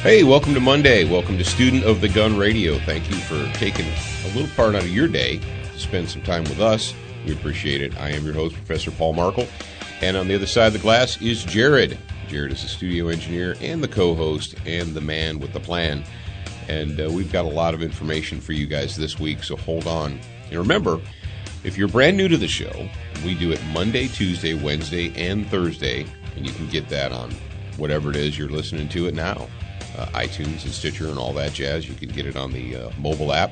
Hey, welcome to Monday. Welcome to Student of the Gun Radio. Thank you for taking a little part out of your day to spend some time with us. We appreciate it. I am your host, Professor Paul Markle. And on the other side of the glass is Jared. Jared is the studio engineer and the co-host and the man with the plan. And we've got a lot of information for you guys this week, so hold on. And remember, if you're brand new to the show, we do it Monday, Tuesday, Wednesday, and Thursday. And you can get that on whatever it is you're listening to it now. iTunes and Stitcher and all that jazz. You can get it on the mobile app.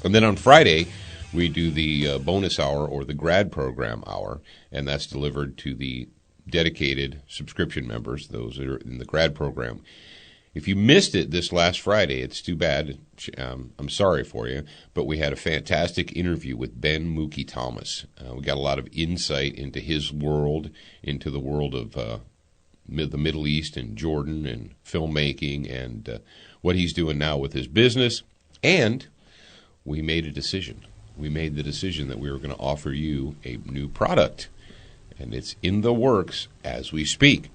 And then on Friday, we do the bonus hour or the grad program hour, and that's delivered to the dedicated subscription members, those that are in the grad program. If you missed it this last Friday, it's too bad. I'm sorry for you, but we had a fantastic interview with Ben Mookie Thomas. We got a lot of insight into his world, into the world of the Middle East and Jordan and filmmaking and what he's doing now with his business. And we made a decision. We made the decision that we were going to offer you a new product. And it's in the works as we speak.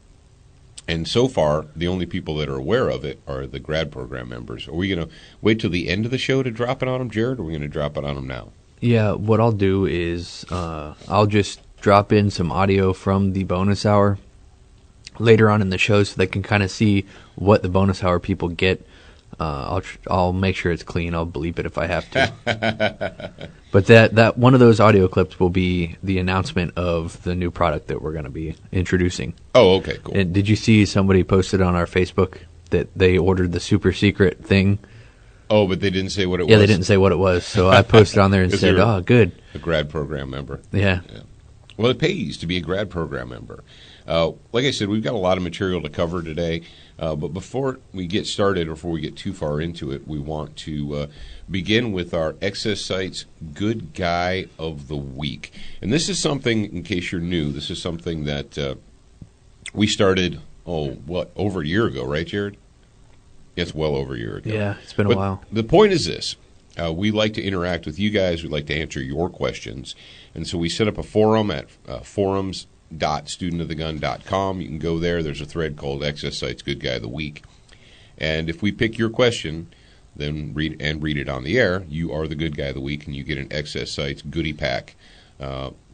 And so far, the only people that are aware of it are the grad program members. Are we going to wait till the end of the show to drop it on them, Jared, or are we going to drop it on them now? Yeah, what I'll do is I'll just drop in some audio from the bonus hour later on in the show so they can kind of see what the bonus hour people get. I'll make sure it's clean. I'll bleep it if I have to. But that one of those audio clips will be the announcement of the new product that we're going to be introducing. Oh, okay, cool. And did you see somebody posted on our Facebook that they ordered the super secret thing? Oh, but they didn't say what it was? Yeah, they didn't say what it was. So I posted on there and said, oh, good. A grad program member. Yeah. Well, it pays to be a grad program member. Like I said, we've got a lot of material to cover today, but before we get started, or before we get too far into it, we want to begin with our Excess Sites Good Guy of the Week. And this is something, in case you're new, this is something that we started, over a year ago, right, Jared? It's well over a year ago. Yeah, it's been a while. The point is this. We like to interact with you guys. We like to answer your questions. And so we set up a forum at forums.studentofthegun.com. You can go there. There's a thread called Excess Sites Good Guy of the Week. And if we pick your question, then read it on the air, you are the Good Guy of the Week, and you get an Excess Sites goodie pack.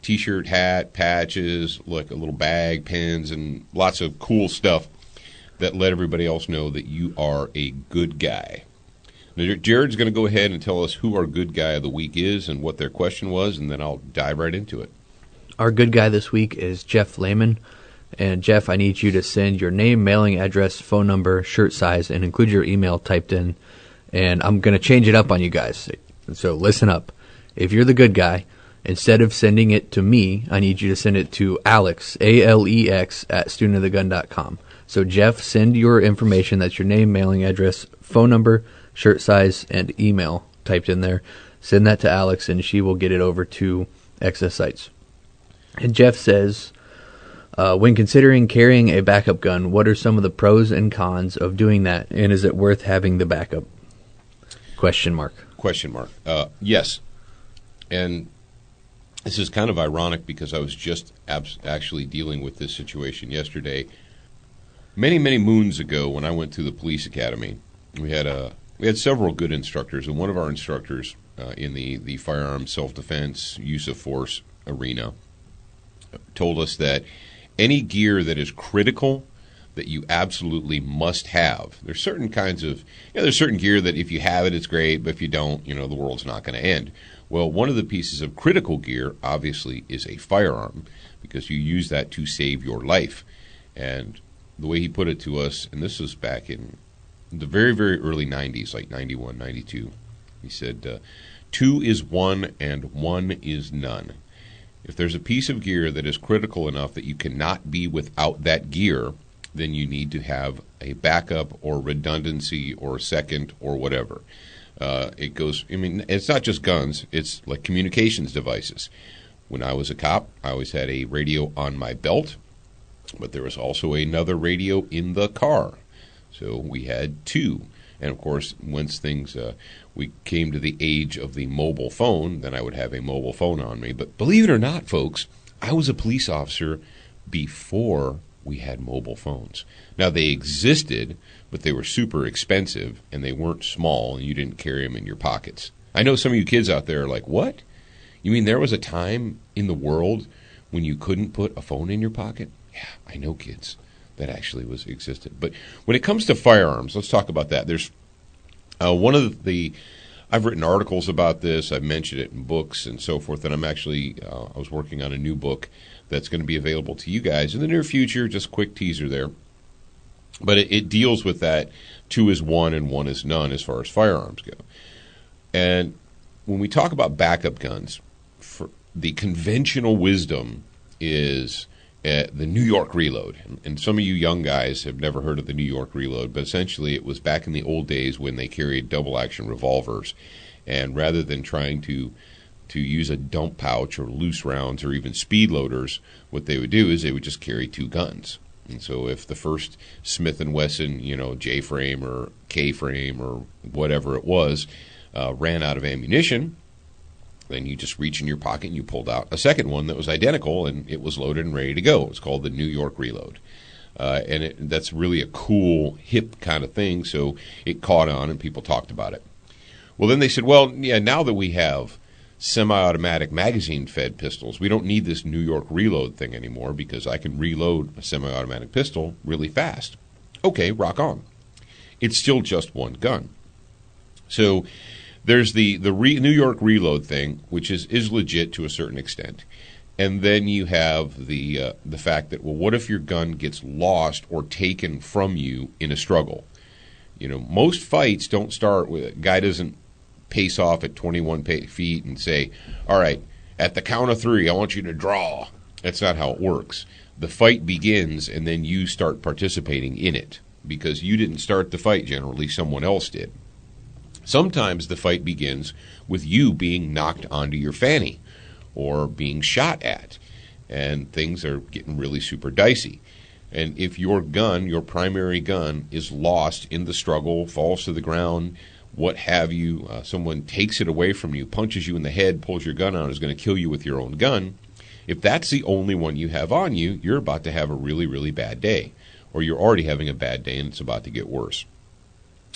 T-shirt, hat, patches, like a little bag, pens, and lots of cool stuff that let everybody else know that you are a good guy. Now, Jared's going to go ahead and tell us who our Good Guy of the Week is and what their question was, and then I'll dive right into it. Our good guy this week is Jeff Lehman. And Jeff, I need you to send your name, mailing address, phone number, shirt size, and include your email typed in. And I'm going to change it up on you guys. So listen up. If you're the good guy, instead of sending it to me, I need you to send it to Alex, ALEX, at studentofthegun.com. So Jeff, send your information. That's your name, mailing address, phone number, shirt size, and email typed in there. Send that to Alex, and she will get it over to Excess Sites. And Jeff says, when considering carrying a backup gun, what are some of the pros and cons of doing that, and is it worth having the backup? Question mark. Yes. And this is kind of ironic because I was just actually dealing with this situation yesterday. Many, many moons ago when I went through the police academy, we had several good instructors, and one of our instructors in the firearms self-defense use of force arena told us that any gear that is critical that you absolutely must have. There's certain kinds of, there's certain gear that if you have it, it's great, but if you don't, the world's not going to end. Well, one of the pieces of critical gear, obviously, is a firearm, because you use that to save your life. And the way he put it to us, and this was back in the very, very early 90s, like 91, 92, he said, 2 is 1 and 1 is none. If there's a piece of gear that is critical enough that you cannot be without that gear, then you need to have a backup or redundancy or second or whatever. It goes, it's not just guns, it's like communications devices. When I was a cop, I always had a radio on my belt, but there was also another radio in the car. So we had 2. And, of course, once we came to the age of the mobile phone, then I would have a mobile phone on me. But believe it or not, folks, I was a police officer before we had mobile phones. Now, they existed, but they were super expensive, and they weren't small, and you didn't carry them in your pockets. I know some of you kids out there are like, what? You mean there was a time in the world when you couldn't put a phone in your pocket? Yeah, I know, kids. That actually existed. But when it comes to firearms, let's talk about that. There's one of the I've written articles about this. I've mentioned it in books and so forth. And I'm actually I was working on a new book that's going to be available to you guys in the near future. Just a quick teaser there. But it deals with that 2 is 1 and 1 is none as far as firearms go. And when we talk about backup guns, the conventional wisdom is the New York Reload. And some of you young guys have never heard of the New York Reload, but essentially it was back in the old days when they carried double-action revolvers. And rather than trying to use a dump pouch or loose rounds or even speed loaders, what they would do is they would just carry 2 guns. And so if the first Smith & Wesson, J-frame or K-frame or whatever it was, ran out of ammunition, then you just reach in your pocket and you pulled out a second one that was identical, and it was loaded and ready to go. It's called the New York Reload. And that's really a cool, hip kind of thing, so it caught on and people talked about it. Well, then they said, well, yeah, now that we have semi-automatic magazine-fed pistols, we don't need this New York Reload thing anymore because I can reload a semi-automatic pistol really fast. Okay, rock on. It's still just one gun. So there's the New York Reload thing, which is legit to a certain extent. And then you have the fact that, well, what if your gun gets lost or taken from you in a struggle? Most fights don't start with, a guy doesn't pace off at 21 feet and say, all right, at the count of 3, I want you to draw. That's not how it works. The fight begins, and then you start participating in it because you didn't start the fight generally, someone else did. Sometimes the fight begins with you being knocked onto your fanny or being shot at, and things are getting really super dicey. And if your gun, your primary gun, is lost in the struggle, falls to the ground, what have you, someone takes it away from you, punches you in the head, pulls your gun out, is going to kill you with your own gun, if that's the only one you have on you, you're about to have a really, really bad day. Or you're already having a bad day and it's about to get worse.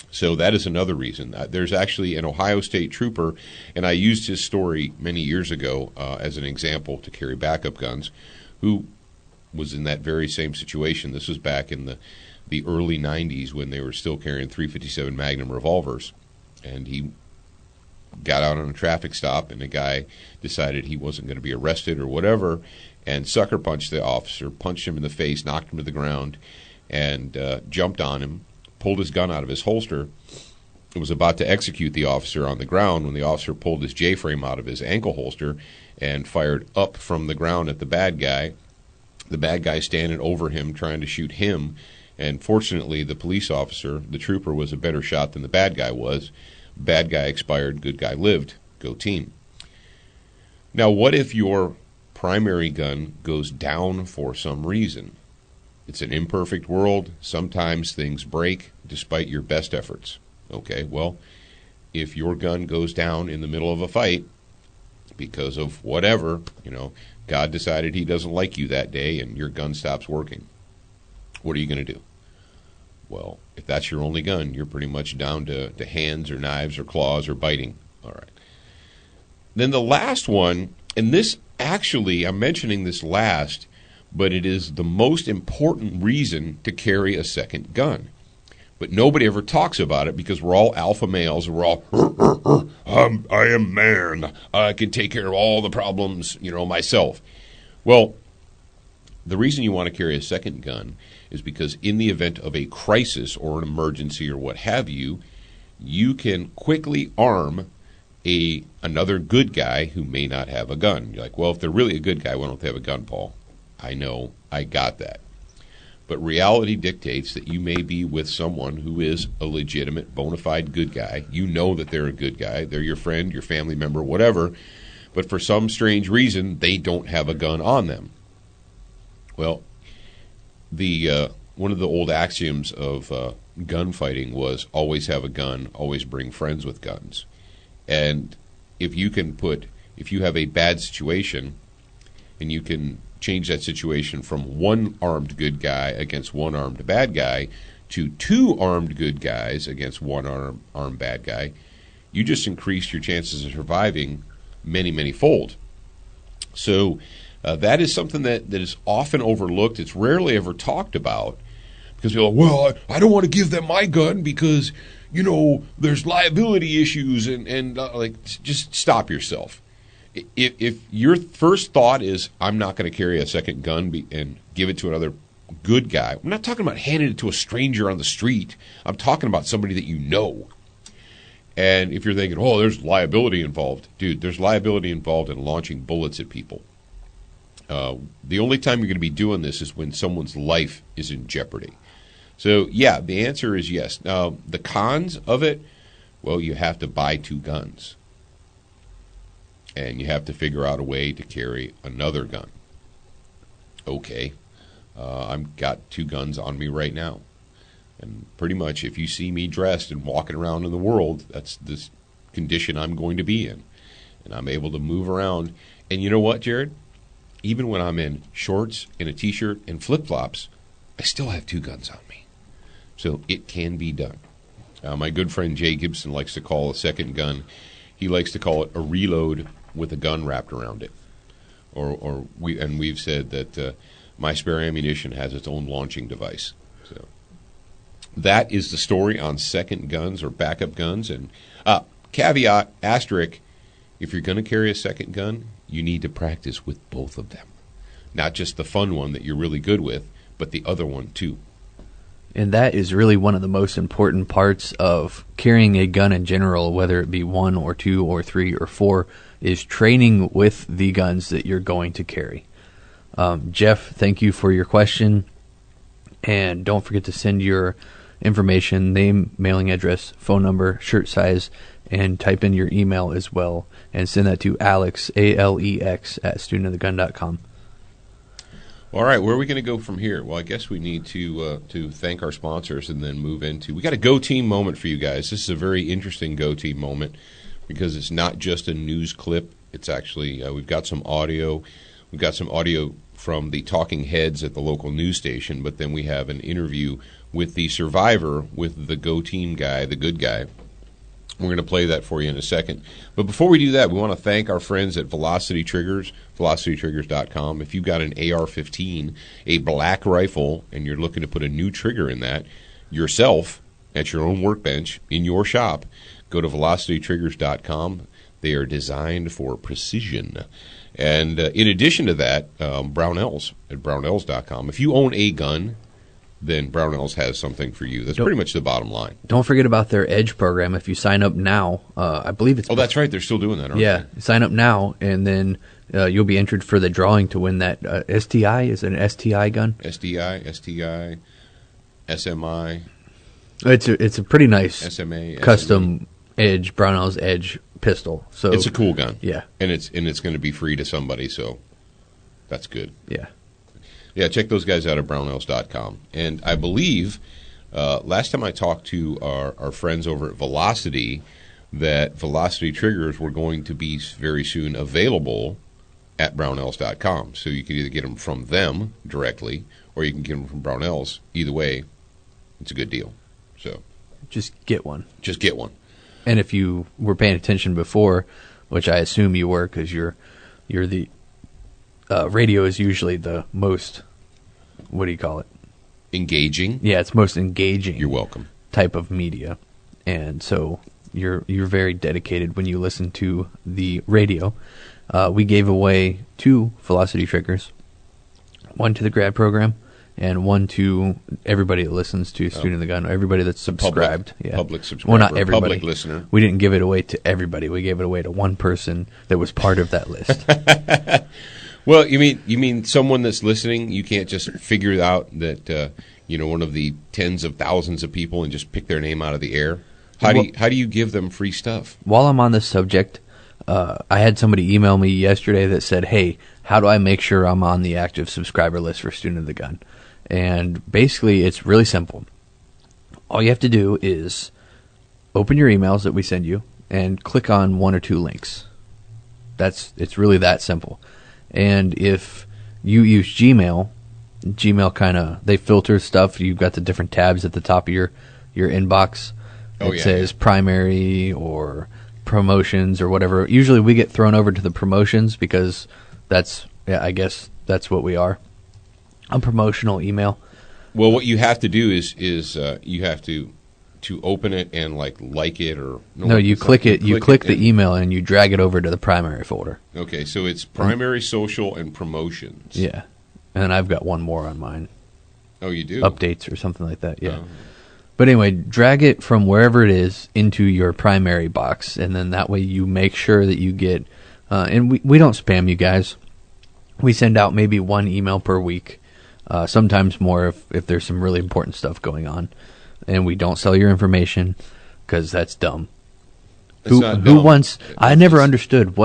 So that is another reason. There's actually an Ohio State trooper, and I used his story many years ago as an example to carry backup guns, who was in that very same situation. This was back in the early 90s when they were still carrying .357 Magnum revolvers. And he got out on a traffic stop, and the guy decided he wasn't going to be arrested or whatever, and sucker punched the officer, punched him in the face, knocked him to the ground, and jumped on him, pulled his gun out of his holster, and was about to execute the officer on the ground when the officer pulled his J-frame out of his ankle holster and fired up from the ground at the bad guy. The bad guy standing over him trying to shoot him, and fortunately the police officer, the trooper, was a better shot than the bad guy was. Bad guy expired, good guy lived. Go team. Now, what if your primary gun goes down for some reason? It's an imperfect world. Sometimes things break despite your best efforts. Okay, well, if your gun goes down in the middle of a fight because of whatever, God decided he doesn't like you that day and your gun stops working, what are you going to do? Well, if that's your only gun, you're pretty much down to hands or knives or claws or biting. All right. Then the last one, and this actually, I'm mentioning this last, but it is the most important reason to carry a second gun. But nobody ever talks about it because we're all alpha males. We're all, I am man. I can take care of all the problems, myself. Well, the reason you want to carry a second gun is because in the event of a crisis or an emergency or what have you, you can quickly arm another good guy who may not have a gun. You're like, well, if they're really a good guy, why don't they have a gun, Paul? I know, I got that. But reality dictates that you may be with someone who is a legitimate, bona fide good guy. You know that they're a good guy. They're your friend, your family member, whatever. But for some strange reason, they don't have a gun on them. Well, one of the old axioms of gunfighting was always have a gun, always bring friends with guns. And if you have a bad situation and you can change that situation from one armed good guy against one armed bad guy to two armed good guys against one armed bad guy, you just increase your chances of surviving many, many fold. So that is something that is often overlooked. It's rarely ever talked about because you're like, well, I don't want to give them my gun because, there's liability issues and just stop yourself. If your first thought is, I'm not going to carry a second gun and give it to another good guy, I'm not talking about handing it to a stranger on the street. I'm talking about somebody that you know. And if you're thinking, oh, there's liability involved, dude, there's liability involved in launching bullets at people. The only time you're going to be doing this is when someone's life is in jeopardy. So, yeah, the answer is yes. Now, the cons of it, well, you have to buy two guns. And you have to figure out a way to carry another gun. Okay, I've got two guns on me right now. And pretty much if you see me dressed and walking around in the world, that's this condition I'm going to be in. And I'm able to move around. And you know what, Jared? Even when I'm in shorts and a T-shirt and flip-flops, I still have two guns on me. So it can be done. My good friend Jay Gibson likes to call a second gun, he likes to call it a reload with a gun wrapped around it. We've said that my spare ammunition has its own launching device. So that is the story on second guns or backup guns. And caveat, asterisk, if you're going to carry a second gun, you need to practice with both of them. Not just the fun one that you're really good with, but the other one too. And that is really one of the most important parts of carrying a gun in general, whether it be 1 or 2 or 3 or 4, is training with the guns that you're going to carry. Jeff, thank you for your question. And don't forget to send your information, name, mailing address, phone number, shirt size, and type in your email as well. And send that to Alex, ALEX, @studentofthegun.com. All right, where are we going to go from here? Well, I guess we need to thank our sponsors and then move into. We got a Go Team moment for you guys. This is a very interesting Go Team moment because it's not just a news clip. It's actually we've got some audio. We've got some audio from the talking heads at the local news station, but then we have an interview with the survivor, with the Go Team guy, the good guy. We're going to play that for you in a second. But before we do that, we want to thank our friends at Velocity Triggers, velocitytriggers.com. If you've got an AR-15, a black rifle, and you're looking to put a new trigger in that yourself at your own workbench in your shop, go to velocitytriggers.com. They are designed for precision. And in addition to that, Brownells at brownells.com. If you own a gun, then Brownells has something for you. That's pretty much the bottom line. Don't forget about their Edge program. If you sign up now, I believe it's... Oh, that's right. They're still doing that, aren't they? Yeah. Sign up now, and then you'll be entered for the drawing to win that STI. Is it an STI gun? STI, SMI. It's a pretty nice SMA, custom Edge, Brownells Edge pistol. So it's a cool gun. Yeah. And it's going to be free to somebody, so that's good. Yeah. Yeah, check those guys out at brownells.com. And I believe last time I talked to our friends over at Velocity, that Velocity Triggers were going to be very soon available at brownells.com. So you can either get them from them directly or you can get them from Brownells. Either way, it's a good deal. So just get one. Just get one. And if you were paying attention before, which I assume you were because you're the... radio is usually the most, what do you call it? Engaging? Yeah, it's most engaging. You're welcome. Type of media. And so you're very dedicated when you listen to the radio. We gave away 2 Velocity Triggers, 1 to the grad program and 1 to everybody that listens to Student of the Gun, everybody that's subscribed. Public subscriber. Well, not everybody. Public listener. We didn't give it away to everybody. We gave it away to one person that was part of that list. Well, you mean someone that's listening? You can't just figure out that one of the tens of thousands of people and just pick their name out of the air. How do you give them free stuff? While I'm on this subject, I had somebody email me yesterday that said, "Hey, how do I make sure I'm on the active subscriber list for Student of the Gun?" And basically, it's really simple. All you have to do is open your emails that we send you and click on 1 or 2 links. It's really that simple. And if you use Gmail. Gmail they filter stuff. You've got the different tabs at the top of your inbox. It says primary or promotions or whatever. Usually we get thrown over to the promotions because I guess that's what we are. A promotional email. Well, what you have to do is you have to open it and like it or you click it. You click the email and you drag it over to the primary folder. Okay, so it's primary, social, and promotions. Yeah, and I've got one more on mine. Oh, you do? Updates or something like that. Yeah. But anyway, drag it from wherever it is into your primary box, and then that way you make sure that you get. And we don't spam you guys. We send out maybe one email per week. Sometimes more if there's some really important stuff going on, and we don't sell your information because that's dumb. Who wants? I never understood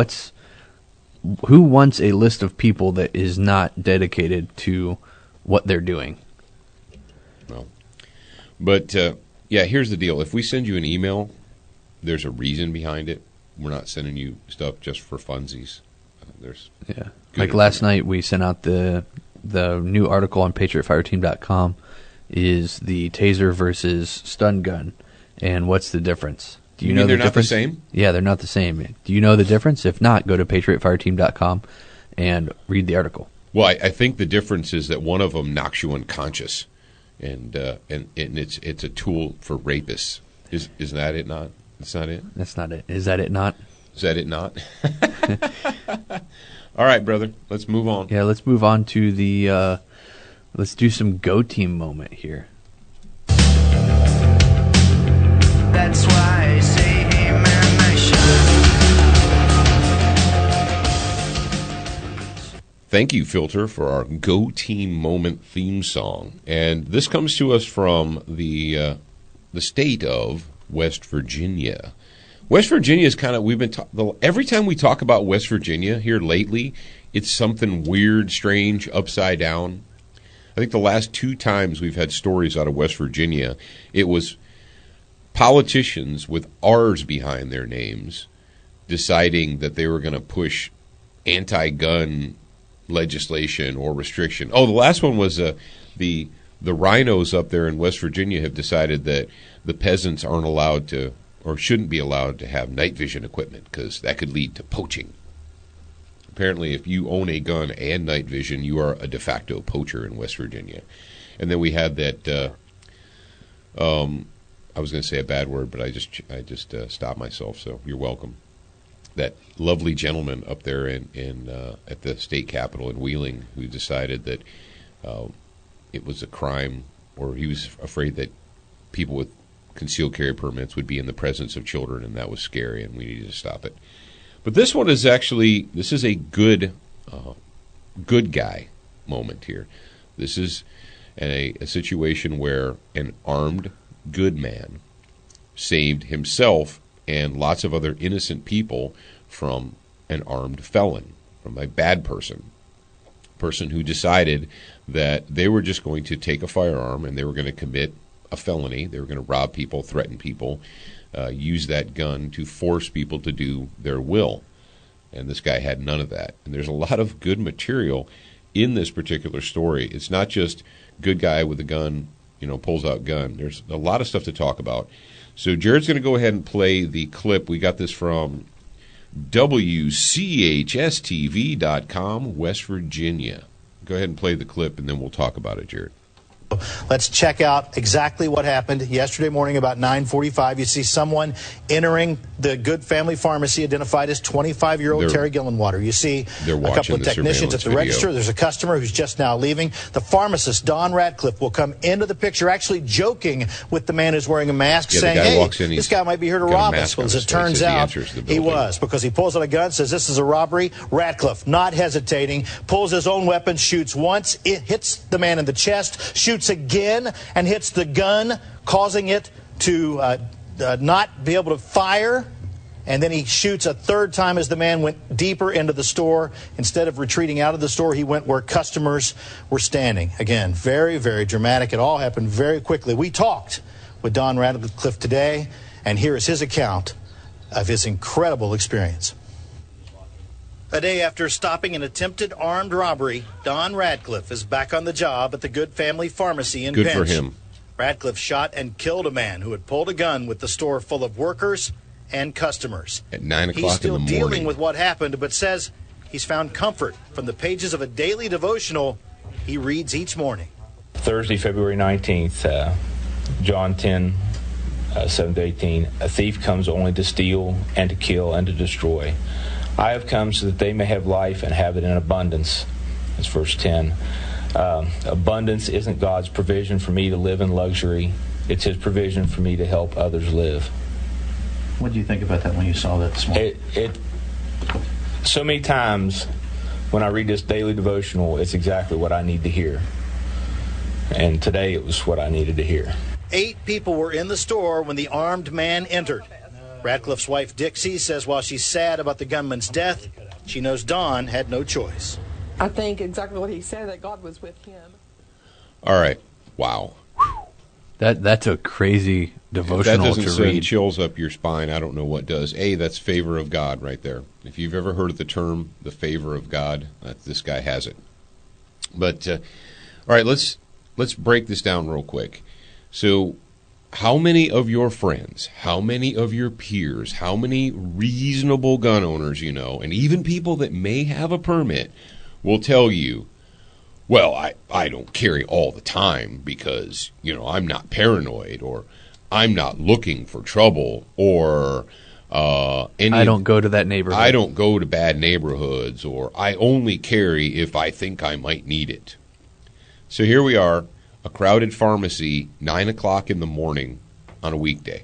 who wants a list of people that is not dedicated to what they're doing. Well, but here's the deal: if we send you an email, there's a reason behind it. We're not sending you stuff just for funsies. Like last night, we sent out the new article on PatriotFireteam.com is the taser versus stun gun, and what's the difference? Do you know they're the not difference? The same? Yeah, they're not the same. Do you know the difference? If not, go to PatriotFireteam.com and read the article. Well, I think the difference is that one of them knocks you unconscious, and it's a tool for rapists. Is that it? Not? That's not it. That's not it. Is that it? Not? Is that it? Not? All right, brother. Let's move on. Yeah, let's move on to the. Let's do some Go Team moment here. That's why I say amen, I should. Thank you, Filter, for our Go Team moment theme song, and this comes to us from the state of West Virginia. West Virginia is every time we talk about West Virginia here lately, it's something weird, strange, upside down. I think the last 2 times we've had stories out of West Virginia, it was politicians with R's behind their names deciding that they were going to push anti-gun legislation or restriction. Oh, the last one was the rhinos up there in West Virginia have decided that the peasants aren't allowed to or shouldn't be allowed to have night vision equipment because that could lead to poaching. Apparently, if you own a gun and night vision, you are a de facto poacher in West Virginia. And then we had that. I was going to say a bad word, but I just stopped myself. So you're welcome. That lovely gentleman up there in at the state capitol in Wheeling who decided that it was a crime, or he was afraid that people with concealed carry permits would be in the presence of children, and that was scary, and we needed to stop it. But this one is a good guy moment here. This is a situation where an armed good man saved himself and lots of other innocent people from an armed felon, from a bad person who decided that they were just going to take a firearm and they were going to commit a felony. They were going to rob people, threaten people, use that gun to force people to do their will. And this guy had none of that. And there's a lot of good material in this particular story. It's not just good guy with a gun, pulls out gun. There's a lot of stuff to talk about. So Jared's going to go ahead and play the clip. We got this from WCHSTV.com, West Virginia. Go ahead and play the clip, and then we'll talk about it, Jared. Let's check out exactly what happened yesterday morning about 9:45. You see someone entering the Good Family Pharmacy identified as 25-year-old Terry Gillenwater. You see a couple of technicians at the register. There's a customer who's just now leaving. The pharmacist, Don Radcliffe, will come into the picture, actually joking with the man who's wearing a mask, saying, hey, this guy might be here to rob us. Well, as it turns out, he was, because he pulls out a gun, says this is a robbery. Radcliffe, not hesitating, pulls his own weapon, shoots once, it hits the man in the chest, shoots again, and hits the gun, causing it to not be able to fire. And then he shoots a third time as the man went deeper into the store. Instead of retreating out of the store, he went where customers were standing. Again, very, very dramatic. It all happened very quickly. We talked with Don Radcliffe today, and here is his account of his incredible experience. A day after stopping an attempted armed robbery, Don Radcliffe is back on the job at the Good Family Pharmacy in Pinch. Good for him. Radcliffe shot and killed a man who had pulled a gun with the store full of workers and customers. At 9 o'clock in the morning. He's still dealing with what happened, but says he's found comfort from the pages of a daily devotional he reads each morning. Thursday, February 19th, John 10, 7-18. A thief comes only to steal and to kill and to destroy. I have come so that they may have life and have it in abundance. That's verse 10. Abundance isn't God's provision for me to live in luxury. It's His provision for me to help others live. What do you think about that when you saw that this morning? So many times when I read this daily devotional, it's exactly what I need to hear. And today it was what I needed to hear. 8 people were in the store when the armed man entered. Radcliffe's wife, Dixie, says while she's sad about the gunman's death, she knows Don had no choice. I think exactly what he said, that God was with him. All right. Wow. That's a crazy devotional if that doesn't to send read. chills up your spine, I don't know what does. That's favor of God right there. If you've ever heard of the term, the favor of God, this guy has it. But, all right, let's break this down real quick. So, how many of your friends, how many of your peers, how many reasonable gun owners you know, and even people that may have a permit will tell you, well, I don't carry all the time because, I'm not paranoid, or I'm not looking for trouble, or I don't go to that neighborhood. I don't go to bad neighborhoods, or I only carry if I think I might need it. So here we are, a crowded pharmacy, 9 o'clock in the morning on a weekday.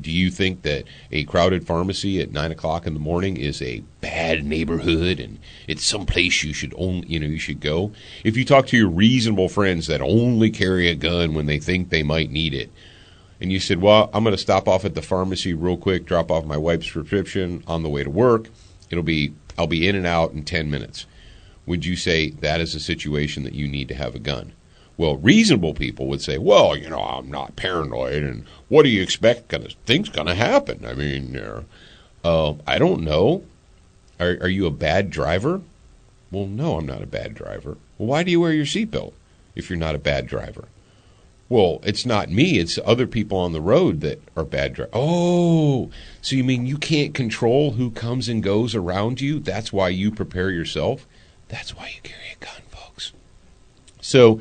Do you think that a crowded pharmacy at 9 o'clock in the morning is a bad neighborhood and it's someplace you should you should go? If you talk to your reasonable friends that only carry a gun when they think they might need it, and you said, well, I'm going to stop off at the pharmacy real quick, drop off my wife's prescription on the way to work, I'll be in and out in 10 minutes. Would you say that is a situation that you need to have a gun? Well, reasonable people would say, well, I'm not paranoid, and what do you expect things going to happen? I mean, I don't know. Are you a bad driver? Well, no, I'm not a bad driver. Well, why do you wear your seatbelt if you're not a bad driver? Well, it's not me. It's other people on the road that are bad drivers. Oh, so you mean you can't control who comes and goes around you? That's why you prepare yourself? That's why you carry a gun, folks. So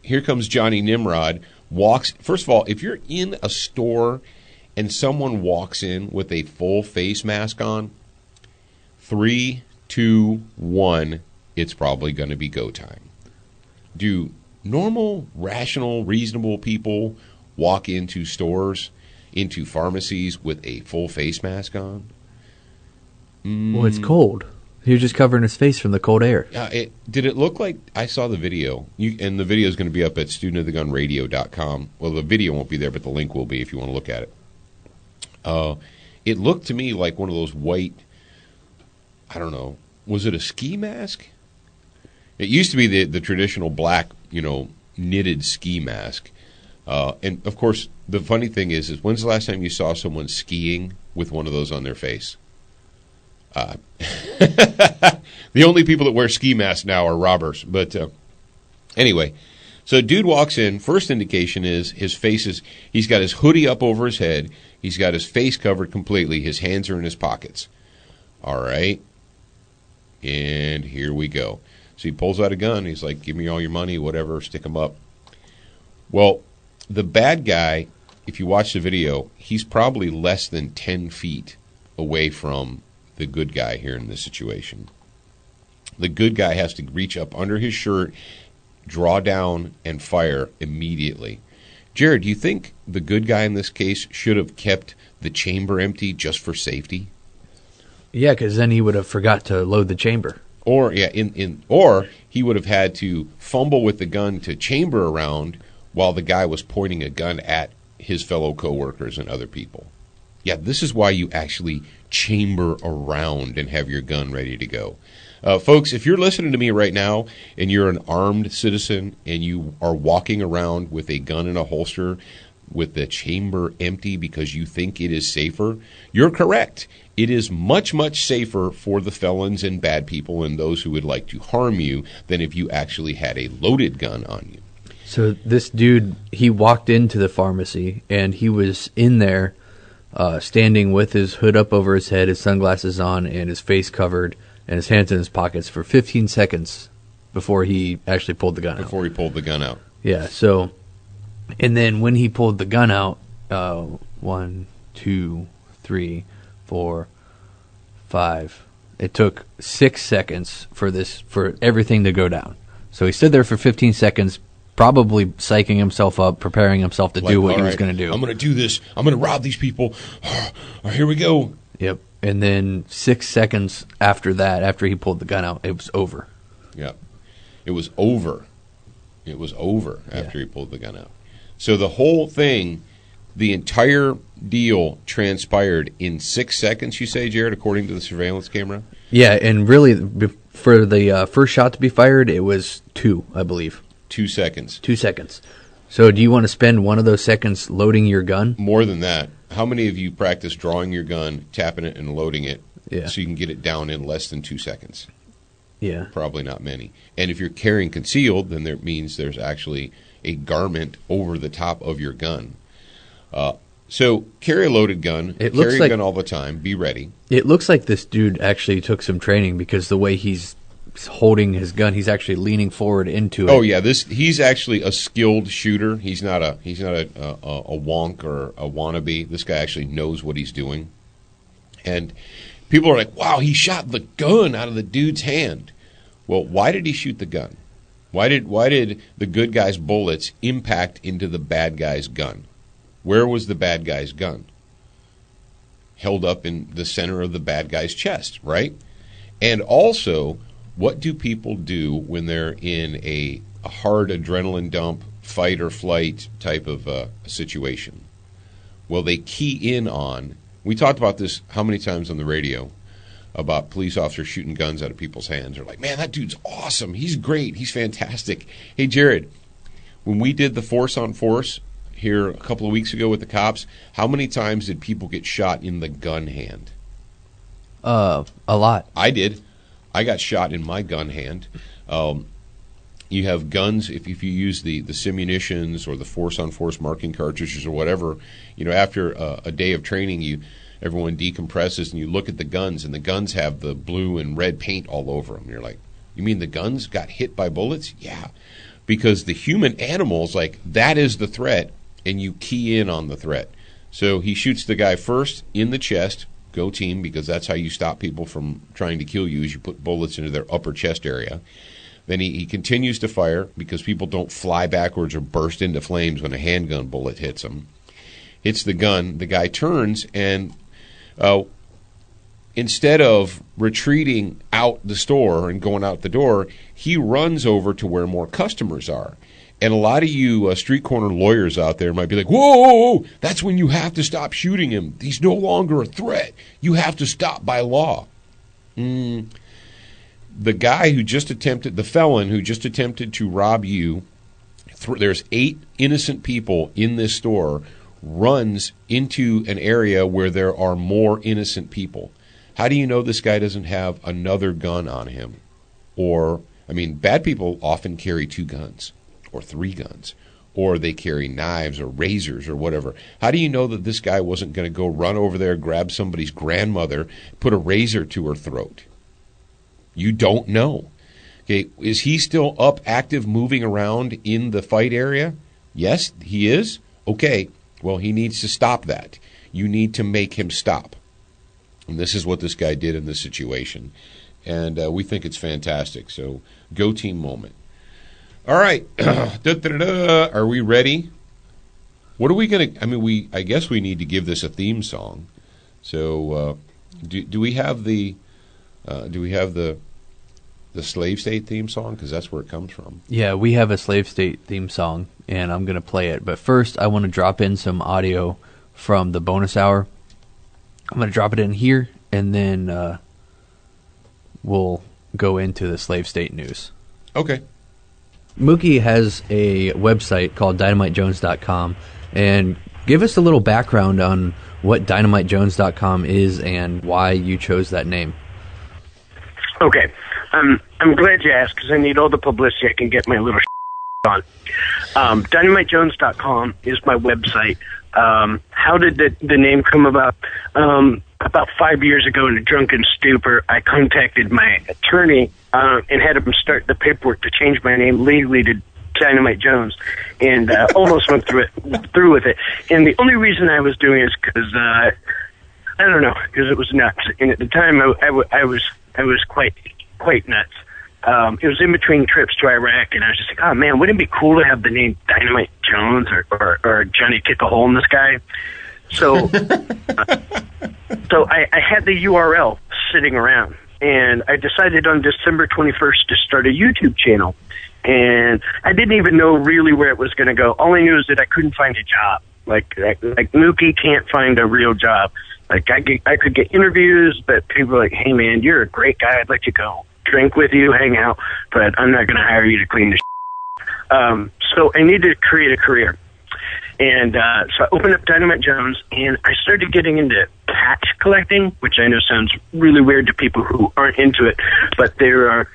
here comes Johnny Nimrod. First of all, if you're in a store and someone walks in with a full face mask on, 3, 2, 1, it's probably going to be go time. Do normal, rational, reasonable people walk into stores, into pharmacies with a full face mask on? Well, it's cold. He was just covering his face from the cold air. Did it look like, I saw the video, and the video is going to be up at studentofthegunradio.com. Well, the video won't be there, but the link will be if you want to look at it. It looked to me like one of those white, I don't know, was it a ski mask? It used to be the traditional black, knitted ski mask. And, of course, the funny thing is when's the last time you saw someone skiing with one of those on their face? The only people that wear ski masks now are robbers. But anyway, so dude walks in. First indication is his face he's got his hoodie up over his head. He's got his face covered completely. His hands are in his pockets. All right. And here we go. So he pulls out a gun. He's like, give me all your money, whatever, stick them up. Well, the bad guy, if you watch the video, he's probably less than 10 feet away from the good guy here in this situation. The good guy has to reach up under his shirt, draw down, and fire immediately. Jared, do you think the good guy in this case should have kept the chamber empty just for safety? Yeah, because then he would have forgot to load the chamber. Or or he would have had to fumble with the gun to chamber around while the guy was pointing a gun at his fellow coworkers and other people. Yeah, this is why you actually chamber around and have your gun ready to go. Folks, if you're listening to me right now and you're an armed citizen and you are walking around with a gun in a holster with the chamber empty because you think it is safer, you're correct. it is much, much safer for the felons and bad people and those who would like to harm you than if you actually had a loaded gun on you. So this dude, he walked into the pharmacy, and he was in there standing with his hood up over his head, his sunglasses on, and his face covered, and his hands in his pockets for 15 seconds before he actually pulled the gun out. Before he pulled the gun out. Yeah, so, and then when he pulled the gun out, 1, 2, 3, 4, 5. It took 6 seconds for everything to go down. So he stood there for 15 seconds, probably psyching himself up, preparing himself to do what he was going to do. I'm going to do this. I'm going to rob these people. Here we go. Yep. And then 6 seconds after that, after he pulled the gun out, it was over. Yep. It was over. It was over after he pulled the gun out. So the whole thing, the entire deal transpired in 6 seconds, you say, Jared, according to the surveillance camera? Yeah, and really, for the first shot to be fired, it was 2, I believe. 2 seconds. 2 seconds. So do you want to spend one of those seconds loading your gun? More than that. How many of you practice drawing your gun, tapping it, and loading it so you can get it down in less than 2 seconds? Yeah. Probably not many. And if you're carrying concealed, then that means there's actually a garment over the top of your gun. So carry a loaded gun. Carry a gun all the time. Be ready. It looks like this dude actually took some training because the way he's holding his gun, he's actually leaning forward into it. Oh yeah, he's actually a skilled shooter. He's not a wonk or a wannabe. This guy actually knows what he's doing. And people are like, "Wow, he shot the gun out of the dude's hand." Well, why did he shoot the gun? Why did the good guy's bullets impact into the bad guy's gun? Where was the bad guy's gun? Held up in the center of the bad guy's chest, right? And also, what do people do when they're in a hard adrenaline dump, fight or flight type of situation? Well, they key in on, we talked about this how many times on the radio, about police officers shooting guns out of people's hands. They're like, man, that dude's awesome. He's great. He's fantastic. Hey, Jared, when we did the force on force here a couple of weeks ago with the cops, how many times did people get shot in the gun hand? A lot. I did. I got shot in my gun hand. You have guns, if you use the simunitions or the force-on-force marking cartridges or whatever, after a day of training, everyone decompresses and you look at the guns, and the guns have the blue and red paint all over them. You're like, you mean the guns got hit by bullets? Yeah. Because the human animals, that is the threat, and you key in on the threat. So he shoots the guy first in the chest. Go team, because that's how you stop people from trying to kill you, is you put bullets into their upper chest area. Then he continues to fire because people don't fly backwards or burst into flames when a handgun bullet hits them. Hits the gun. The guy turns, and instead of retreating out the store and going out the door, he runs over to where more customers are. And a lot of you street corner lawyers out there might be like, whoa, that's when you have to stop shooting him. He's no longer a threat. You have to stop by law. The guy who just attempted, the felon who just attempted to rob you, there's 8 innocent people in this store, runs into an area where there are more innocent people. How do you know this guy doesn't have another gun on him? Or, bad people often carry 2 guns. Or 3 guns, or they carry knives or razors or whatever. How do you know that this guy wasn't going to go run over there, grab somebody's grandmother, put a razor to her throat? You don't know. Okay, is he still up, active, moving around in the fight area? Yes, he is. Okay, well, he needs to stop that. You need to make him stop. And this is what this guy did in this situation. And we think it's fantastic. So, go team moment. All right. Are we ready? What are we going to... I guess we need to give this a theme song. So, do we have the Slave State theme song? Because that's where it comes from. Yeah, we have a Slave State theme song, and I'm going to play it. But first, I want to drop in some audio from the bonus hour. I'm going to drop it in here, and then we'll go into the Slave State news. Okay. Mookie has a website called DynamiteJones.com, and give us a little background on what DynamiteJones.com is and why you chose that name. Okay. I'm glad you asked because I need all the publicity I can get my little on. DynamiteJones.com is my website. How did the name come about? About 5 years ago, in a drunken stupor, I contacted my attorney and had him start the paperwork to change my name legally to Dynamite Jones, and almost went through with it. And the only reason I was doing it is because I don't know, because it was nuts. And at the time, I was quite nuts. It was in between trips to Iraq, and I was just like, oh man, wouldn't it be cool to have the name Dynamite Jones or Johnny Kick a Hole in the Sky? So, so I had the URL sitting around, and I decided on December 21st to start a YouTube channel. And I didn't even know really where it was going to go. All I knew is that I couldn't find a job. Like Mookie can't find a real job. Like I could get interviews, but people were like, hey man, you're a great guy. I'd like to go drink with you, hang out, but I'm not going to hire you to clean the so I needed to create a career. And so I opened up Dynamite Jones, and I started getting into patch collecting, which I know sounds really weird to people who aren't into it, but there are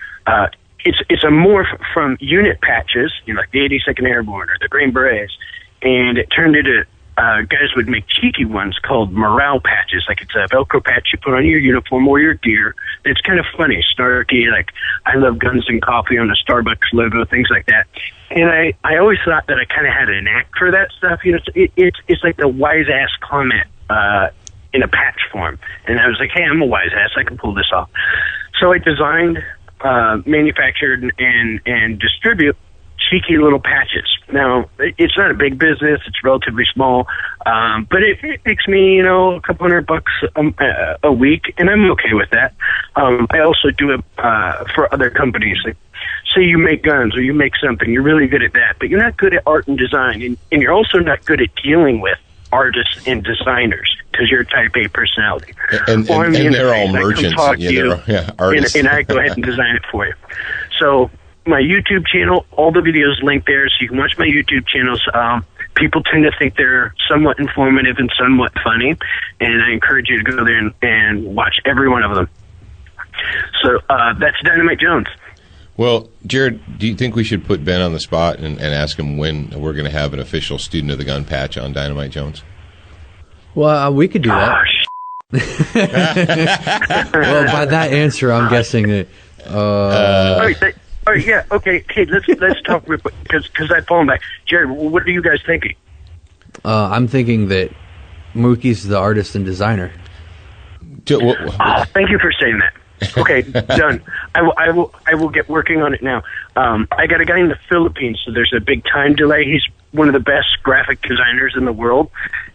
it's a morph from unit patches, like the 82nd Airborne or the Green Berets, and it turned into guys would make cheeky ones called morale patches. Like it's a Velcro patch you put on your uniform or your gear. It's kind of funny, snarky, like I love guns and coffee on the Starbucks logo, things like that. And I always thought that I kind of had an knack for that stuff. It's like the wise ass comment in a patch form. And I was like, hey, I'm a wise ass. I can pull this off. So I designed, manufactured, and distribute cheeky little patches. Now, it's not a big business. It's relatively small, but it makes me, a couple $100 a week, and I'm okay with that. I also do it for other companies. Like, say you make guns or you make something, you're really good at that, but you're not good at art and design, and you're also not good at dealing with artists and designers because you're a type A personality. And they're all merchants. Artists. And I go ahead and design it for you. So my YouTube channel, all the videos linked there, so you can watch my YouTube channels. People tend to think they're somewhat informative and somewhat funny, and I encourage you to go there and watch every one of them. So that's Dynamite Jones. Well, Jared, do you think we should put Ben on the spot and ask him when we're going to have an official Student of the Gun patch on Dynamite Jones? Well, we could do that. Well, by that answer, I'm guessing that... All right, yeah, okay. Hey, let's talk real quick because I've fallen back. Jared, what are you guys thinking? I'm thinking that Mookie's the artist and designer. Thank you for saying that. Okay, done. I will get working on it now. I got a guy in the Philippines, so there's a big time delay. He's one of the best graphic designers in the world,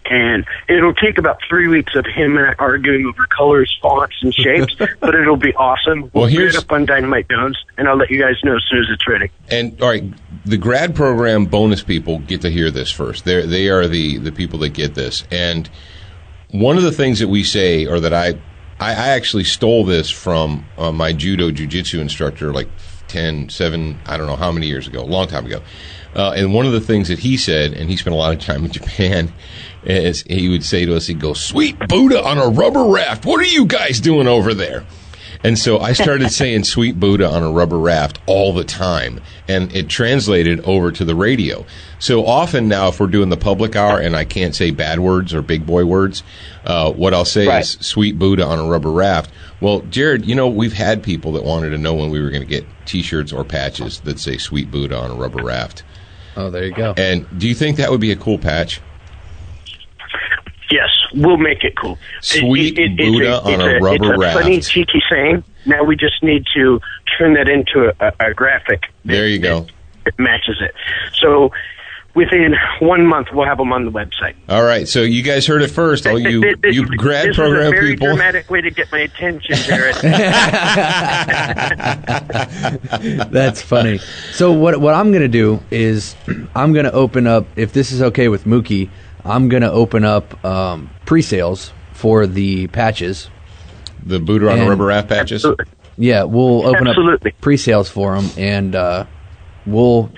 and it'll take about 3 weeks of him and I arguing over colors, fonts, and shapes, but it'll be awesome. We'll get it up on Dynamite Jones, and I'll let you guys know as soon as it's ready. And, all right, the grad program bonus people get to hear this first. They are the people that get this. And one of the things that we say, or that I actually stole this from my judo jiu-jitsu instructor like 7, I don't know how many years ago, a long time ago. And one of the things that he said, and he spent a lot of time in Japan, is he would say to us, he'd go, "Sweet Buddha on a rubber raft. What are you guys doing over there?" And so I started saying "Sweet Buddha on a rubber raft" all the time, and it translated over to the radio. So often now, if we're doing the public hour and I can't say bad words or big boy words, what I'll say is "Sweet Buddha on a rubber raft." Well, Jared, we've had people that wanted to know when we were going to get T-shirts or patches that say "Sweet Buddha on a rubber raft." Oh, there you go. And do you think that would be a cool patch? Yes, we'll make it cool. Sweet Buddha on a rubber raft. It's a funny, cheeky saying. Now we just need to turn that into a graphic. There you go. It matches it. So within 1 month, we'll have them on the website. All right. So you guys heard it first. All you grad program people. This is a very people. dramatic way to get my attention, Jared. That's funny. So what I'm going to do is I'm going to open up, if this is okay with Mookie, I'm going to open up pre-sales for the patches. The Buddha on a rubber raft patches? Absolutely. Yeah, we'll open up pre-sales for them, and we'll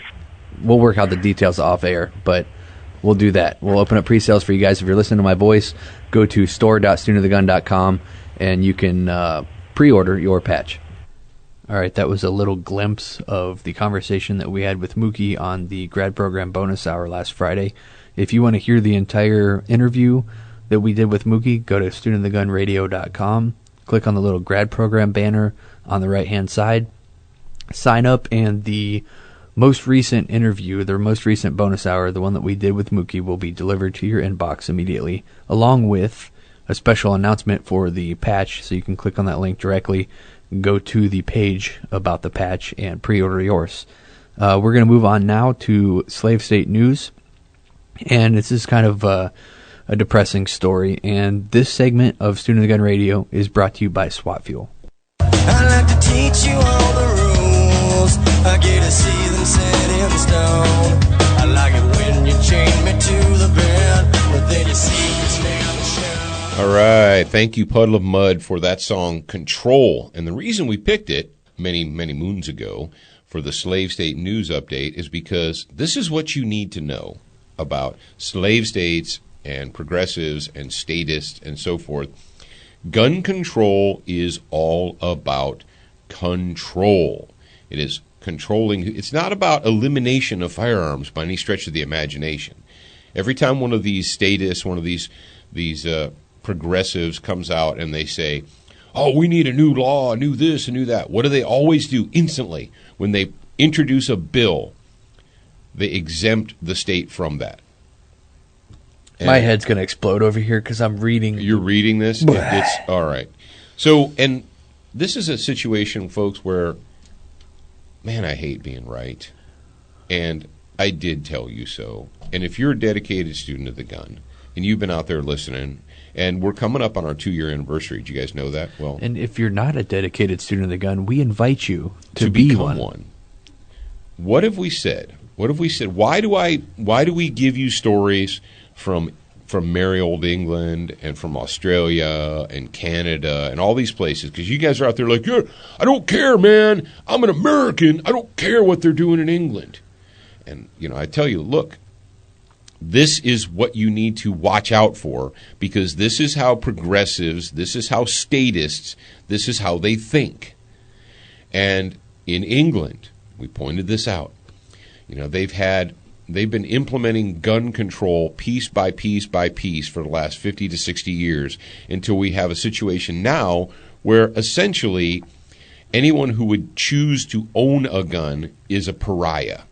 work out the details off air. But we'll do that. We'll open up pre-sales for you guys. If you're listening to my voice, go to store.studentofthegun.com and you can pre-order your patch. All right, that was a little glimpse of the conversation that we had with Mookie on the grad program bonus hour last Friday. If you want to hear the entire interview that we did with Mookie, go to studentofthegunradio.com, click on the little grad program banner on the right-hand side, sign up, and the most recent interview, the most recent bonus hour, the one that we did with Mookie, will be delivered to your inbox immediately, along with a special announcement for the patch, so you can click on that link directly, go to the page about the patch, and pre-order yours. We're going to move on now to Slave State News, and this is kind of a depressing story, and this segment of Student of the Gun Radio is brought to you by SWAT Fuel. I like to teach you all the rules. I get to see them set in stone. I like it when you chain me to the bed, but then you see it's never shown. All right. Thank you, Puddle of Mud, for that song, Control. And the reason we picked it many, many moons ago for the Slave State News Update is because this is what you need to know about slave states and progressives and statists and so forth. Gun control is all about control. It is controlling. It's not about elimination of firearms by any stretch of the imagination. Every time one of these statists, one of these progressives comes out and they say, oh, we need a new law, a new this, a new that, what do they always do instantly? When they introduce a bill, they exempt the state from that. And my head's going to explode over here because I'm reading. You're reading this? It's all right. So, and this is a situation, folks, where, man, I hate being right. And I did tell you so. And if you're a dedicated student of the gun, and you've been out there listening, and we're coming up on our 2-year anniversary. Do you guys know that? Well, and if you're not a dedicated student of the gun, we invite you to be become one. What have we said? What have we said? Why do we give you stories from merry old England and from Australia and Canada and all these places? Because you guys are out there like, yeah, I don't care, man. I'm an American. I don't care what they're doing in England. And, I tell you, look, this is what you need to watch out for, because this is how progressives, this is how statists, this is how they think. And in England, we pointed this out, they've been implementing gun control piece by piece by piece for the last 50 to 60 years until we have a situation now where essentially anyone who would choose to own a gun is a pariah.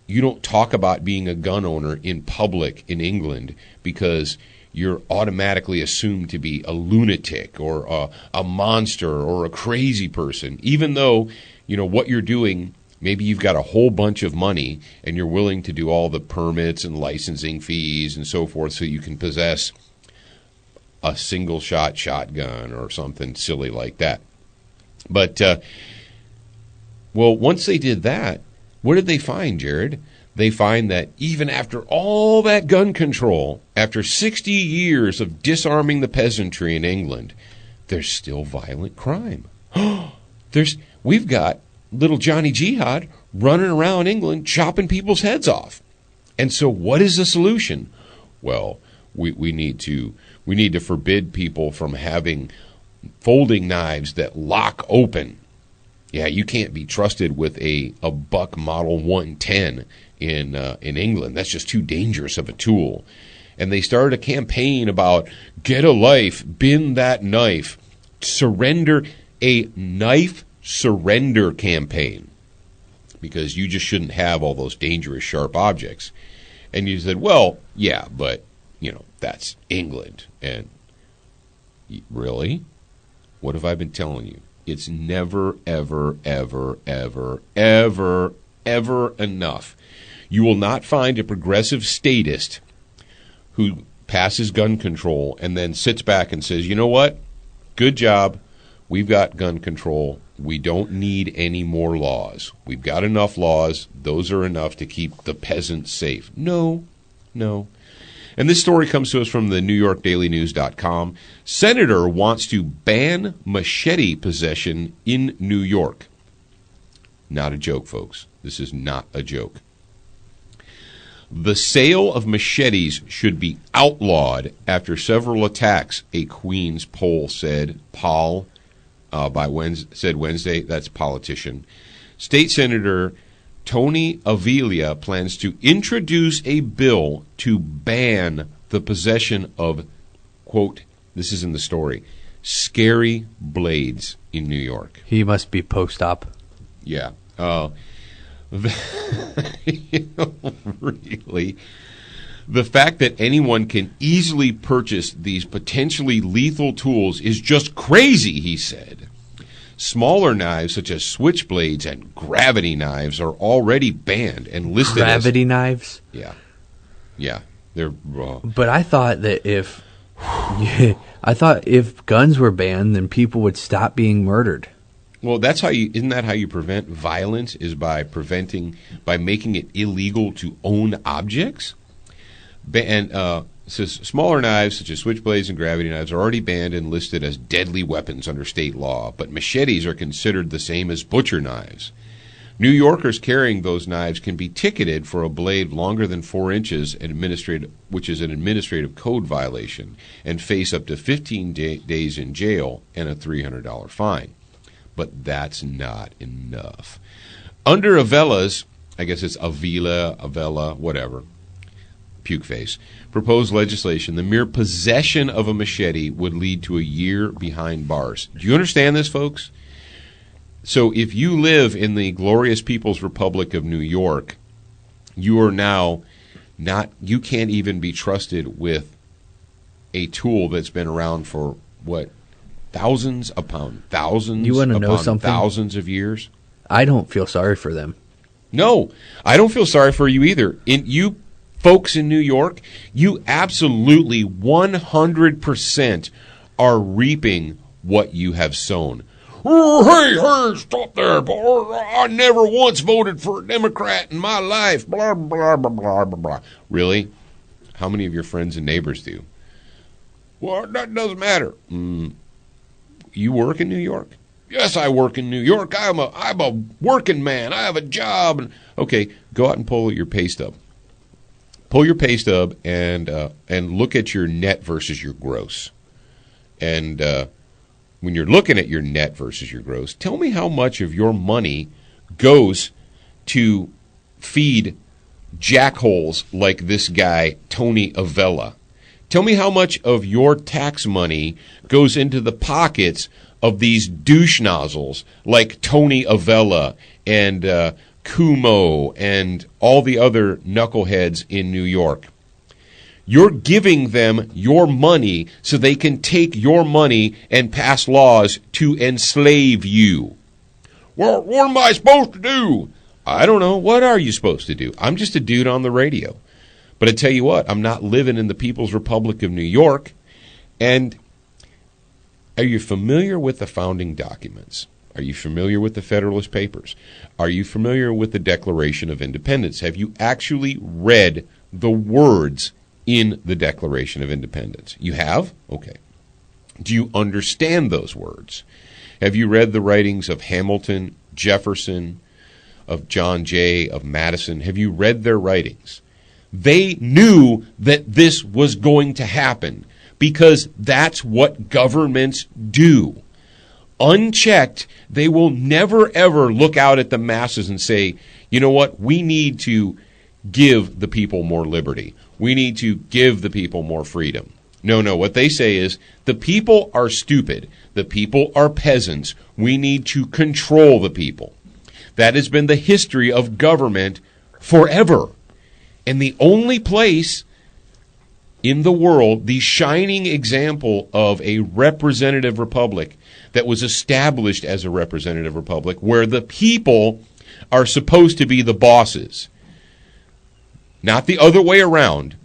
You don't talk about being a gun owner in public in England because you're automatically assumed to be a lunatic or a monster or a crazy person, even though, what you're doing. Maybe you've got a whole bunch of money and you're willing to do all the permits and licensing fees and so forth so you can possess a single-shot shotgun or something silly like that. But, once they did that, what did they find, Jared? They find that even after all that gun control, after 60 years of disarming the peasantry in England, there's still violent crime. We've got little Johnny Jihad running around England chopping people's heads off. And so what is the solution? Well, we need to forbid people from having folding knives that lock open. Yeah, you can't be trusted with a Buck Model 110 in England. That's just too dangerous of a tool. And they started a campaign about get a life, bend that knife, surrender, a knife surrender campaign, because you just shouldn't have all those dangerous sharp objects. And you said, well, yeah, but that's England. And really, what have I been telling you? It's never, ever, ever, ever, ever, ever enough. You will not find a progressive statist who passes gun control and then sits back and says, you know what? Good job. We've got gun control. We don't need any more laws. We've got enough laws. Those are enough to keep the peasants safe. No. And this story comes to us from the NewYorkDailyNews.com. Senator wants to ban machete possession in New York. Not a joke, folks. This is not a joke. The sale of machetes should be outlawed after several attacks, a Queens poll said. Paul said Wednesday. That's politician. State Senator Tony Avila plans to introduce a bill to ban the possession of, quote, this is in the story, scary blades in New York. He must be post-op. Yeah. Really, the fact that anyone can easily purchase these potentially lethal tools is just crazy, he said. Smaller knives such as switchblades and gravity knives are already banned and listed Gravity knives? Yeah. Yeah. They're raw. But I thought that if guns were banned, then people would stop being murdered. Well, isn't that how you prevent violence, is by making it illegal to own objects? Says smaller knives such as switchblades and gravity knives are already banned and listed as deadly weapons under state law, but machetes are considered the same as butcher knives. New Yorkers carrying those knives can be ticketed for a blade longer than 4 inches, which is an administrative code violation, and face up to 15 days in jail and a $300 fine. But that's not enough. Under Avila's, I guess it's Avila, whatever, puke face, proposed legislation, the mere possession of a machete would lead to a year behind bars. Do you understand this, folks? So if you live in the glorious People's Republic of New York, you are now you can't even be trusted with a tool that's been around for, what, thousands upon thousands you want to know upon something? Thousands of years? I don't feel sorry for them. No, I don't feel sorry for you either. You folks in New York, you absolutely 100% are reaping what you have sown. Oh, hey, stop there, boy. I never once voted for a Democrat in my life. Blah, blah, blah, blah, blah, blah. Really? How many of your friends and neighbors do? Well, that doesn't matter. You work in New York? Yes, I work in New York. I'm a working man. I have a job. Okay, go out and pull your pay stub. Pull your pay stub and look at your net versus your gross. And when you're looking at your net versus your gross, tell me how much of your money goes to feed jackholes like this guy, Tony Avila. Tell me how much of your tax money goes into the pockets of these douche nozzles like Tony Avila and Cuomo and all the other knuckleheads in New York. You're giving them your money so they can take your money and pass laws to enslave you. Well, what am I supposed to do? I don't know. What are you supposed to do? I'm just a dude on the radio. But I tell you what, I'm not living in the People's Republic of New York. And are you familiar with the founding documents? Are you familiar with the Federalist Papers? Are you familiar with the Declaration of Independence? Have you actually read the words in the Declaration of Independence? You have? Okay. Do you understand those words? Have you read the writings of Hamilton, Jefferson, of John Jay, of Madison? Have you read their writings? They knew that this was going to happen because that's what governments do. Unchecked, they will never, ever look out at the masses and say, you know what, we need to give the people more liberty. We need to give the people more freedom. No, what they say is, the people are stupid. The people are peasants. We need to control the people. That has been the history of government forever. And the only place in the world, the shining example of a representative republic that was established as a representative republic, where the people are supposed to be the bosses, not the other way around.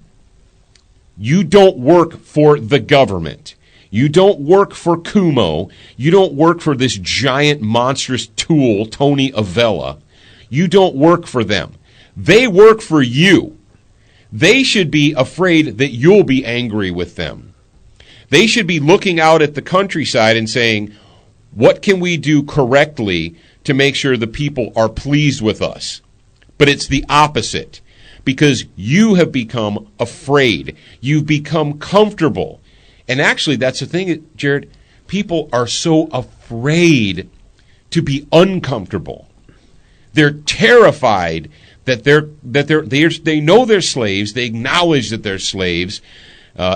You don't work for the government. You don't work for Cuomo. You don't work for this giant monstrous tool, Tony Avila. You don't work for them. They work for you. They should be afraid that you'll be angry with them. They should be looking out at the countryside and saying, what can we do correctly to make sure the people are pleased with us? But it's the opposite. because you have become afraid. You've become comfortable. And actually, that's the thing, Jared. People are so afraid to be uncomfortable. They're terrified that they know they're slaves. They acknowledge that they're slaves.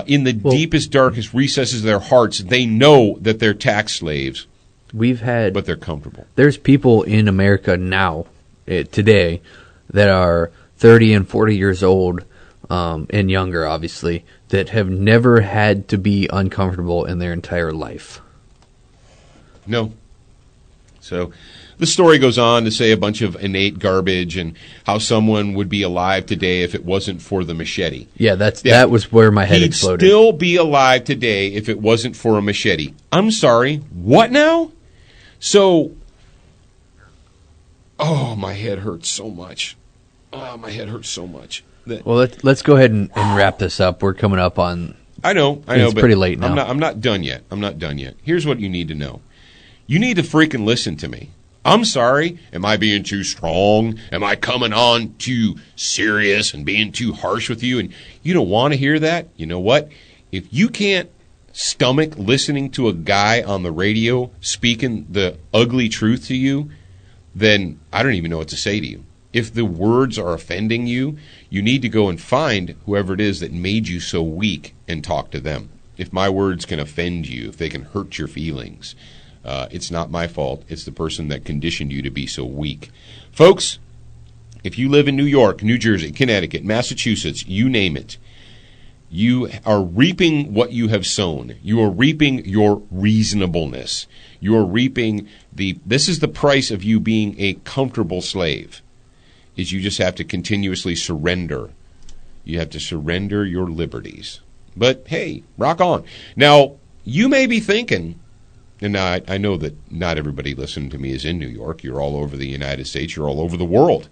In the deepest, darkest recesses of their hearts, they know that they're tax slaves. But they're comfortable. There's people in America now, today, that are 30 and 40 years old, and younger, obviously, that have never had to be uncomfortable in their entire life. No. So the story goes on to say a bunch of innate garbage and how someone would be alive today if it wasn't for the machete. Yeah, that was where my head exploded. He'd still be alive today if it wasn't for a machete. I'm sorry, what now? So, my head hurts so much. My head hurts so much. Well, let's go ahead and wrap this up. We're coming up on... I know, it's but pretty late now. I'm not done yet. Here's what you need to know. You need to freaking listen to me. I'm sorry. Am I being too strong? Am I coming on too serious and being too harsh with you? And you don't want to hear that? You know what? If you can't stomach listening to a guy on the radio speaking the ugly truth to you, then I don't even know what to say to you. If the words are offending you, you need to go and find whoever it is that made you so weak and talk to them. If my words can offend you, if they can hurt your feelings, it's not my fault. It's the person that conditioned you to be so weak. Folks, if you live in New York, New Jersey, Connecticut, Massachusetts, you name it, you are reaping what you have sown. You are reaping your reasonableness. You are reaping this is the price of you being a comfortable slave, is you just have to continuously surrender. You have to surrender your liberties. But hey, rock on. Now, you may be thinking, and I know that not everybody listening to me is in New York. You're all over the United States. You're all over the world.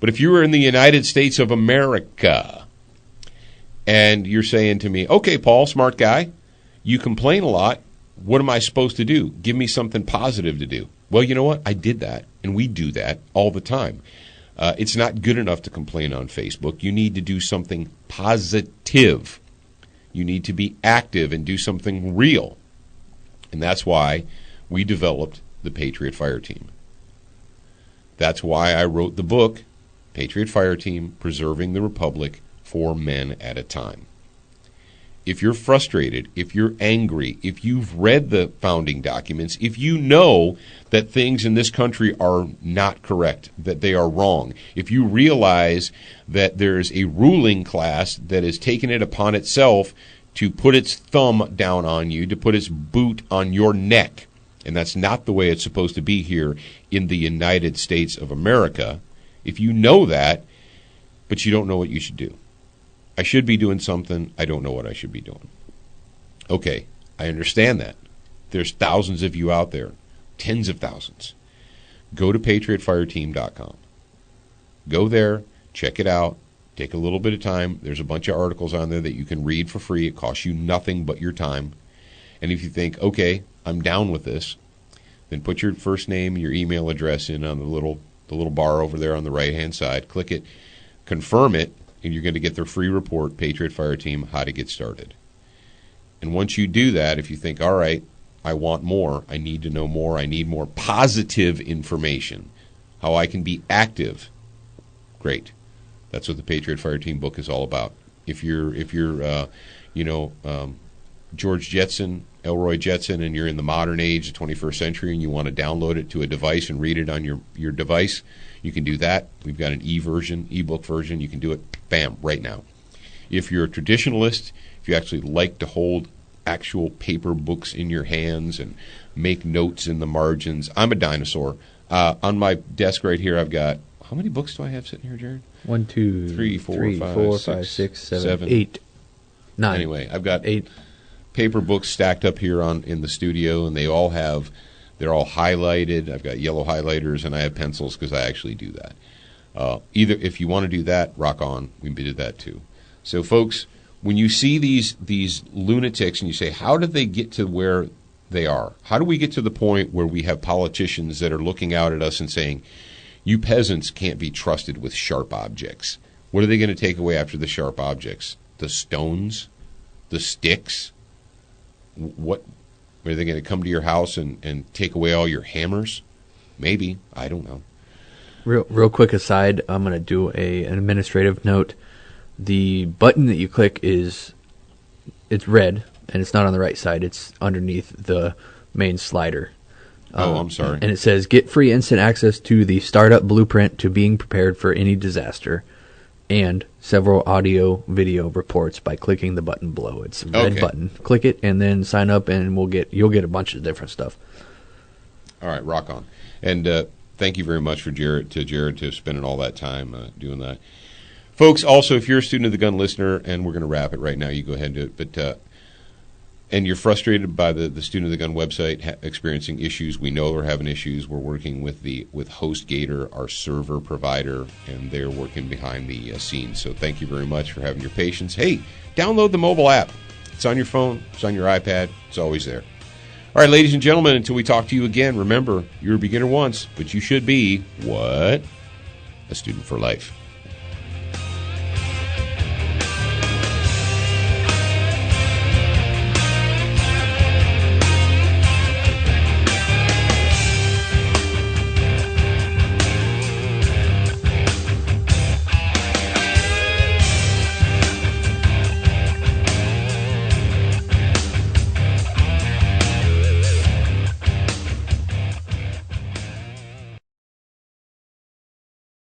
But if you were in the United States of America and you're saying to me, okay, Paul, smart guy, you complain a lot. What am I supposed to do? Give me something positive to do. Well, you know what? I did that, and we do that all the time. It's not good enough to complain on Facebook. You need to do something positive. You need to be active and do something real. And that's why we developed the Patriot Fire Team. That's why I wrote the book, Patriot Fire Team, Preserving the Republic 4 Men at a Time. If you're frustrated, if you're angry, if you've read the founding documents, if you know that things in this country are not correct, that they are wrong, if you realize that there's a ruling class that has taken it upon itself to put its thumb down on you, to put its boot on your neck, and that's not the way it's supposed to be here in the United States of America, if you know that, but you don't know what you should do. I should be doing something. I don't know what I should be doing. Okay, I understand that. There's thousands of you out there, tens of thousands. Go to patriotfireteam.com. Go there, check it out, take a little bit of time. There's a bunch of articles on there that you can read for free. It costs you nothing but your time. And if you think, okay, I'm down with this, then put your first name, your email address in on the little bar over there on the right-hand side. Click it, confirm it, and you're going to get their free report, Patriot Fire Team, How to Get Started. And once you do that, if you think, all right, I want more, I need to know more, I need more positive information, how I can be active, great. That's what the Patriot Fire Team book is all about. If you're George Jetson, Elroy Jetson, and you're in the modern age, the 21st century, and you want to download it to a device and read it on your device, you can do that. We've got an ebook version. You can do it, bam, right now. If you're a traditionalist, if you actually like to hold actual paper books in your hands and make notes in the margins, I'm a dinosaur. On my desk right here, I've got, how many books do I have sitting here, Jared? 1, 2, 3, 4, 5, 6, 7, 8, 9. Anyway, I've got 8 paper books stacked up here in the studio, and they're all highlighted. I've got yellow highlighters, and I have pencils because I actually do that. Either if you want to do that, rock on. We did that too. So, folks, when you see these lunatics and you say, how did they get to where they are? How do we get to the point where we have politicians that are looking out at us and saying, you peasants can't be trusted with sharp objects. What are they going to take away after the sharp objects? The stones? The sticks? What? Are they going to come to your house and take away all your hammers? Maybe. I don't know. Real quick aside, I'm going to do an administrative note. The button that you click it's red, and it's not on the right side. It's underneath the main slider. I'm sorry. And it says, get free instant access to the startup blueprint to being prepared for any disaster, and several audio video reports by clicking the button below. It's a red button. Click it and then sign up, and you'll get a bunch of different stuff. All right, rock on. And thank you very much for Jared to spending all that time doing that. Folks, also, if you're a student of the gun listener, and we're going to wrap it right now, you go ahead and do it, but and you're frustrated by the Student of the Gun website experiencing issues, we know we're having issues. We're working with HostGator, our server provider, and they're working behind the scenes. So thank you very much for having your patience. Hey, download the mobile app. It's on your phone. It's on your iPad. It's always there. All right, ladies and gentlemen, until we talk to you again, remember, you're a beginner once, but you should be, what? A student for life.